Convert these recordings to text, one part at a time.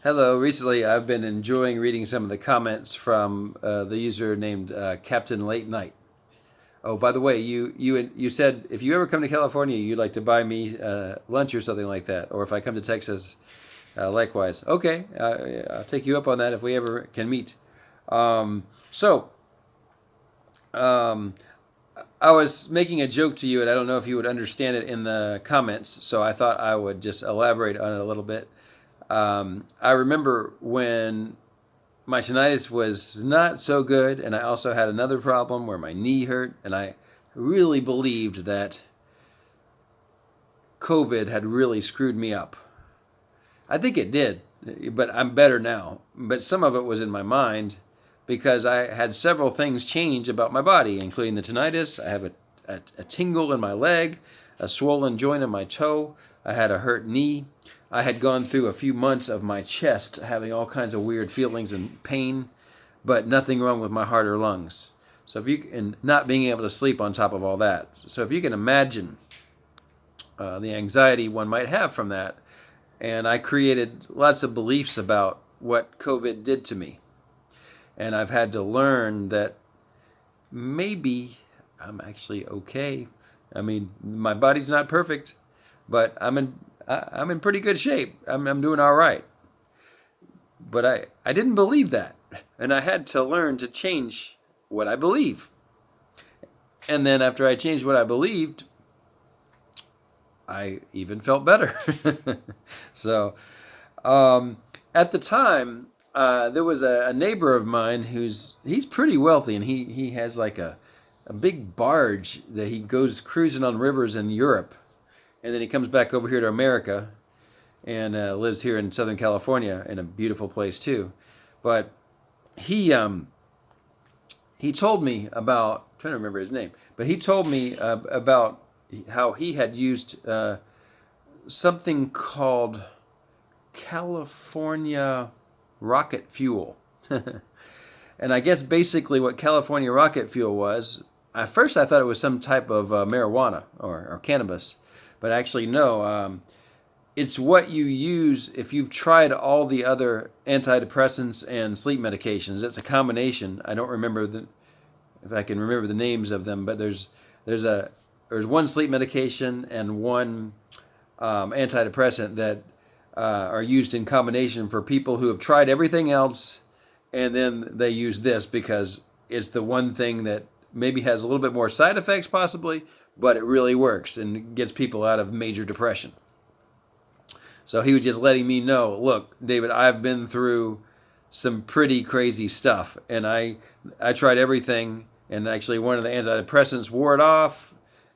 Hello. Recently, I've been enjoying reading some of the comments from the user named Captain Late Night. Oh, by the way, you said if you ever come to California, you'd like to buy me lunch or something like that, or if I come to Texas, likewise. Okay, I'll take you up on that if we ever can meet. Um, so, um, I was making a joke to you, and I don't know if you would understand it in the comments, so I thought I would just elaborate on it a little bit. I remember when my tinnitus was not so good, and I also had another problem where my knee hurt, and I really believed that COVID had really screwed me up. I think it did, but I'm better now. But some of it was in my mind because I had several things change about my body, including the tinnitus. I have a tingle in my leg, a swollen joint in my toe. I had a hurt knee. I had gone through a few months of my chest having all kinds of weird feelings and pain, but nothing wrong with my heart or lungs. So if you and not being able to sleep on top of all that. So if you can imagine the anxiety one might have from that, and I created lots of beliefs about what COVID did to me, and I've had to learn that maybe I'm actually okay. I mean, my body's not perfect, but I'm in pretty good shape. I'm doing all right. But I didn't believe that. And I had to learn to change what I believe. And then after I changed what I believed, I even felt better. so at the time, there was a neighbor of mine he's pretty wealthy, and he has like a big barge that he goes cruising on rivers in Europe, and then he comes back over here to America and lives here in Southern California in a beautiful place too. But he he told me about, I'm trying to remember his name, but he told me about how he had used something called California rocket fuel. And I guess basically what California rocket fuel was, at first I thought it was some type of marijuana or cannabis, but actually no. It's what you use if you've tried all the other antidepressants and sleep medications. It's a combination. I don't remember if I can remember the names of them, but there's one sleep medication and one antidepressant that are used in combination for people who have tried everything else, and then they use this because it's the one thing that maybe has a little bit more side effects possibly, but it really works and gets people out of major depression. So he was just letting me know, look, David, I've been through some pretty crazy stuff, and I tried everything, and actually one of the antidepressants wore it off,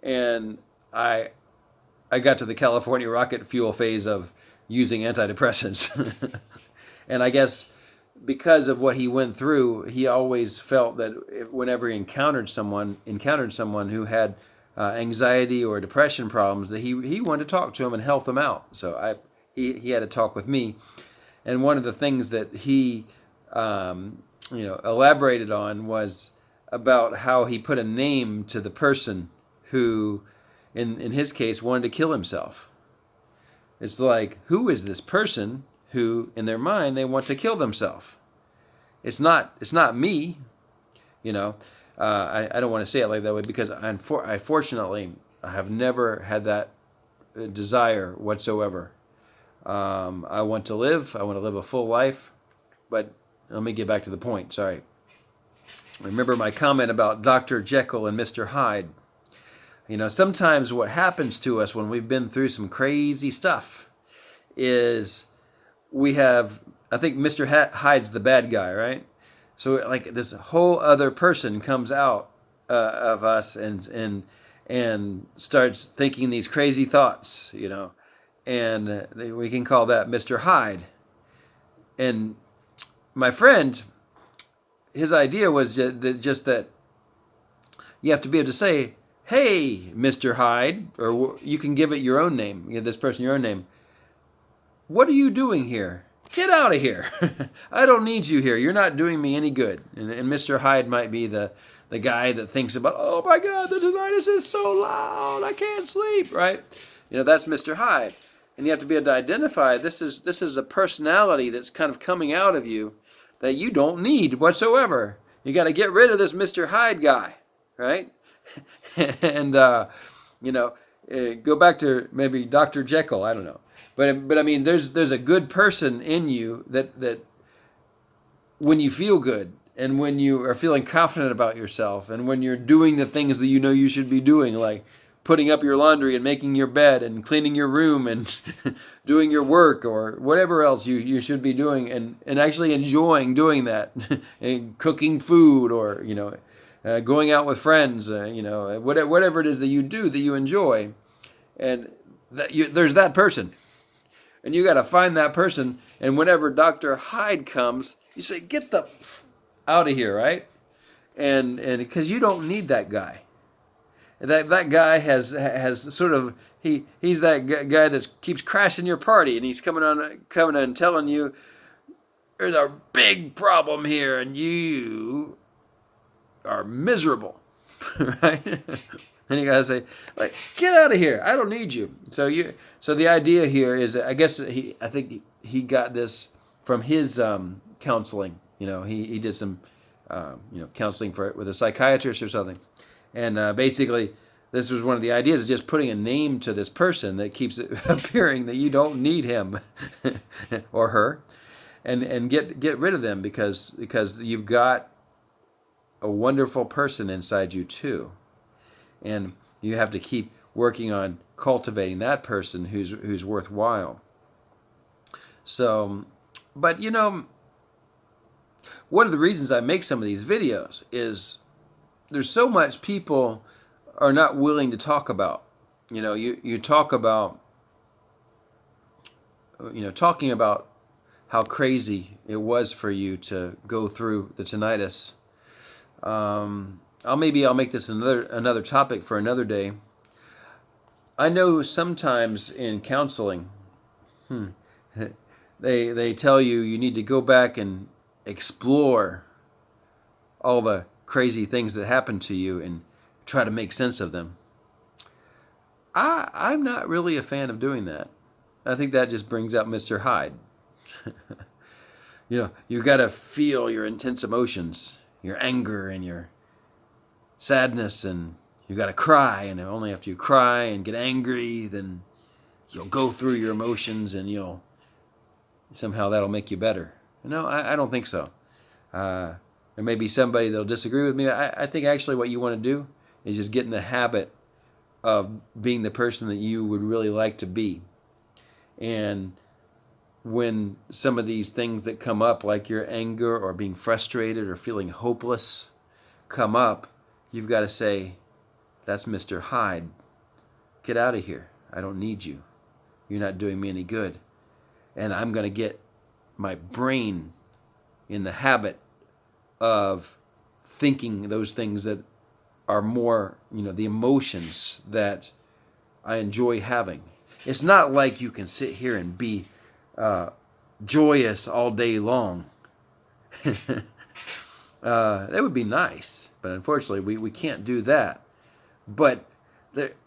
and I got to the California rocket fuel phase of using antidepressants. And I guess because of what he went through, he always felt that whenever he encountered someone who had anxiety or depression problems, that he wanted to talk to him and help them out. So he had a talk with me, and one of the things that he elaborated on was about how he put a name to the person who, in his case, wanted to kill himself. It's like, who is this person who, in their mind, they want to kill themselves? It's not me, you know. I don't want to say it like that way because fortunately I have never had that desire whatsoever. I want to live. I want to live a full life. But let me get back to the point. Sorry. Remember my comment about Dr. Jekyll and Mr. Hyde. You know, sometimes what happens to us when we've been through some crazy stuff is we have, I think Mr. Hyde's the bad guy, right? So like this whole other person comes out of us and starts thinking these crazy thoughts, you know, and we can call that Mr. Hyde. And my friend, his idea was just that you have to be able to say, hey, Mr. Hyde, or you can give it your own name, give this person your own name. What are you doing here? Get out of here. I don't need you here. You're not doing me any good. And Mr. Hyde might be the guy that thinks about, oh my God, the tinnitus is so loud. I can't sleep, right? You know, that's Mr. Hyde. And you have to be able to identify this is a personality that's kind of coming out of you that you don't need whatsoever. You got to get rid of this Mr. Hyde guy, right? And you know, go back to maybe Dr. Jekyll. I don't know, but I mean, there's a good person in you that when you feel good and when you are feeling confident about yourself and when you're doing the things that you know you should be doing, like putting up your laundry and making your bed and cleaning your room and doing your work or whatever else you should be doing, and actually enjoying doing that and cooking food, or going out with friends, whatever it is that you do that you enjoy, and there's that person, and you got to find that person. And whenever Dr. Hyde comes, you say, get the out of here, right? And because you don't need that guy. That guy has sort of he's that guy that keeps crashing your party, and he's coming on and telling you there's a big problem here and you are miserable, right? And you gotta say, like, get out of here, I don't need you. So the idea here is, I think he got this from his counseling. He did some counseling with a psychiatrist or something. And basically, this was one of the ideas, is just putting a name to this person that keeps it appearing that you don't need him or her, and get rid of them, because you've got a wonderful person inside you too, and you have to keep working on cultivating that person who's worthwhile. So, but one of the reasons I make some of these videos is there's so much people are not willing to talk about. You talk about, talking about how crazy it was for you to go through the tinnitus. I'll make this another topic for another day. I know sometimes in counseling, they tell you need to go back and explore all the crazy things that happened to you and try to make sense of them. I'm not really a fan of doing that. I think that just brings out Mr. Hyde. You got to feel your intense emotions, your anger and your sadness, and you got to cry, and only after you cry and get angry, then you'll go through your emotions and somehow that'll make you better. No, I don't think so. There may be somebody that'll disagree with me. I think actually what you want to do is just get in the habit of being the person that you would really like to be. And when some of these things that come up, like your anger or being frustrated or feeling hopeless, come up, you've got to say, that's Mr. Hyde. Get out of here. I don't need you. You're not doing me any good. And I'm going to get my brain in the habit of thinking those things that are more, the emotions that I enjoy having. It's not like you can sit here and be joyous all day long. That would be nice, but unfortunately we can't do that. But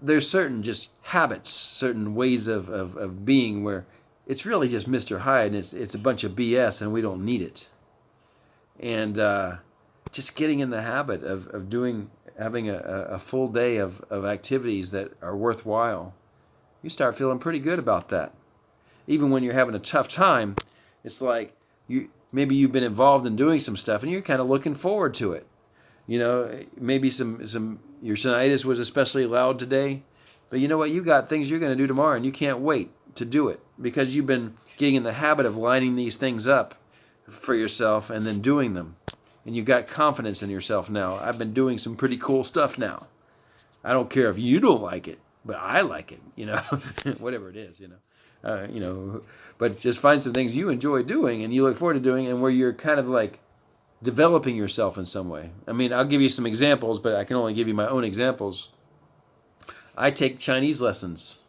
there's certain just habits, certain ways of being where it's really just Mr. Hyde, and it's a bunch of BS, and we don't need it. And just getting in the habit of having a full day of activities that are worthwhile, you start feeling pretty good about that. Even when you're having a tough time, it's like maybe you've been involved in doing some stuff and you're kind of looking forward to it. Maybe your tinnitus was especially loud today, but you know what? You got things you're going to do tomorrow and you can't wait to do it because you've been getting in the habit of lining these things up for yourself and then doing them. And you've got confidence in yourself now. I've been doing some pretty cool stuff now. I don't care if you don't like it, but I like it, whatever it is, but just find some things you enjoy doing and you look forward to doing, and where you're kind of like developing yourself in some way. I mean, I'll give you some examples, but I can only give you my own examples. I take Chinese lessons.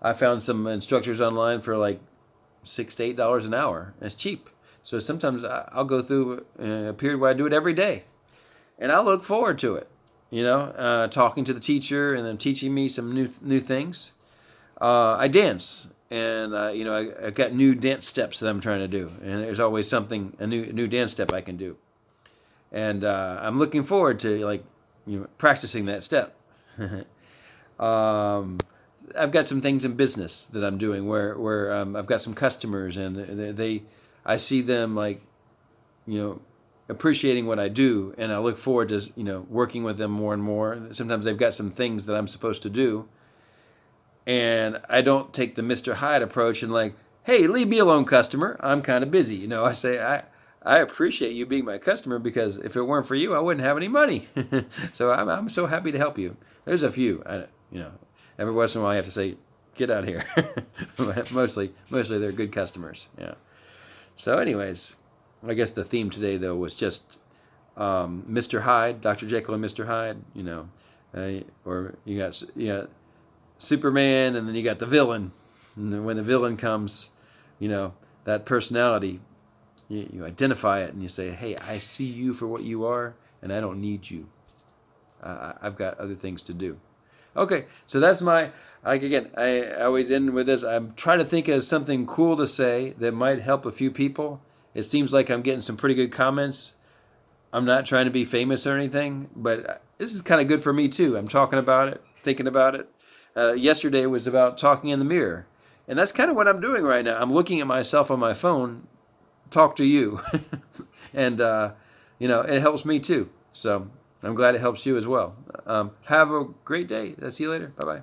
I found some instructors online for like $6 to $8 an hour. It's cheap. So sometimes I'll go through a period where I do it every day. And I look forward to it, talking to the teacher and then teaching me some new things. I dance. and I've got new dance steps that I'm trying to do, and there's always something a new dance step I can do, and I'm looking forward to practicing that step. I've got some things in business that I'm doing where I've got some customers, and I see them appreciating what I do, and I look forward to working with them more and more. Sometimes they've got some things that I'm supposed to do, and I don't take the Mr. Hyde approach and hey, leave me alone, customer. I'm kind of busy. I say I appreciate you being my customer, because if it weren't for you, I wouldn't have any money. So I'm so happy to help you. There's a few, every once in a while I have to say, get out of here. But mostly they're good customers. Yeah. So anyways, I guess the theme today though was just Mr. Hyde, Dr. Jekyll and Mr. Hyde. Or you got Superman, and then you got the villain. And then when the villain comes, that personality, you identify it and you say, hey, I see you for what you are, and I don't need you. I've got other things to do. Okay, so that's I always end with this. I'm trying to think of something cool to say that might help a few people. It seems like I'm getting some pretty good comments. I'm not trying to be famous or anything, but this is kind of good for me too. I'm talking about it, thinking about it. Yesterday was about talking in the mirror. And that's kind of what I'm doing right now. I'm looking at myself on my phone, talk to you. And, it helps me too. So I'm glad it helps you as well. Have a great day. See you later. Bye-bye.